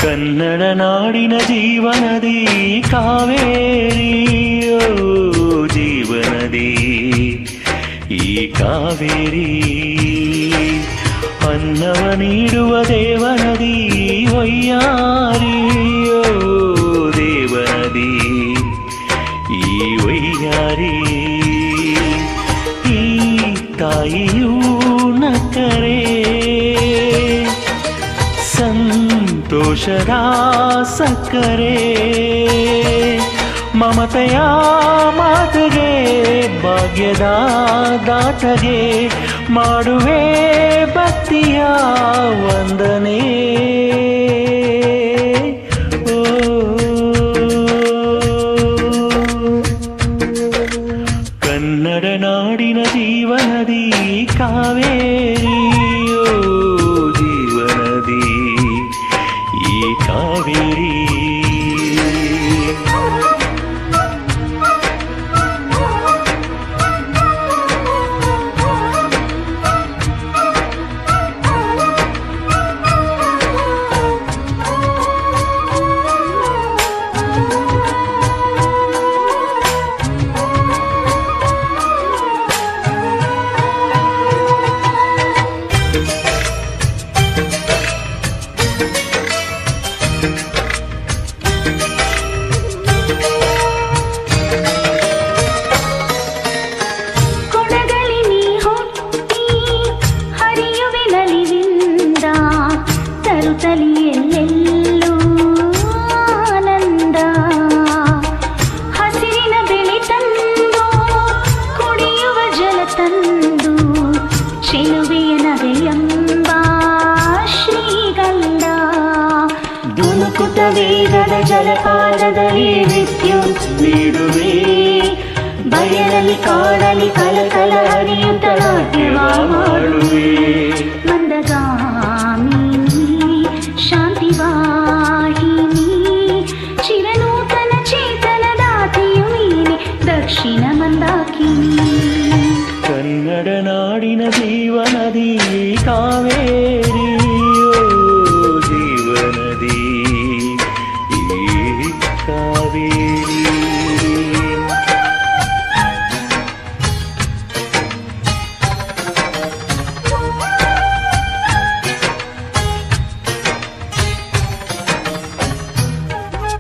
ಕನ್ನಡ ನಾಡಿನ ಜೀವನದಿ ಕಾವೇರಿಯೋ ಜೀವನದಿ ಈ ಕಾವೇರಿ ಅನ್ನವ ನೀಡುವ ದೇವನದಿ ವೈಯಾರಿಯೋ ದೇವನದಿ ಈ ವೈಯಾರಿ ಈ ತಾಯಿಯೂ ನಕ್ಕರೆ ಸಂತೋಷದ ಸಕ್ಕರೆ ಮಮತೆಯ ಮಾತುಗೆ ಭಾಗ್ಯದ ದಾಟಗೆ ಮಾಡುವೆ ಭಕ್ತಿಯ ವಂದನೆ ಕನ್ನಡ ನಾಡಿನ ಜೀವನದಿ ಕಾವೇರಿಯೋ ಜೀವನದಿ ಈ ಕಾವೇರಿ ತಲಿಯೆಲ್ಲೆಲ್ಲೂ ಆನಂದ ಹಸಿರಿನ ಬೆಳೆ ತಂದು ಕುಡಿಯುವ ಜಲ ತಂದು ಚೆಲುವೆಯ ನಗೆಯೆಂಬ ಶ್ರೀಗಂಧ ಧುಮುಕುತ ವೇಗದ ಜಲಪಾತದಲ್ಲಿ ವಿದ್ಯುತ್ ನೀಡುವೆ ಬಯಲಲ್ಲಿ ಕಾಡಲಿ ಕಲಕಲ ಹರಿಯುತ್ತ ನಾಟ್ಯವ ಮಾಡುವೆ ಮಂದಗಾನ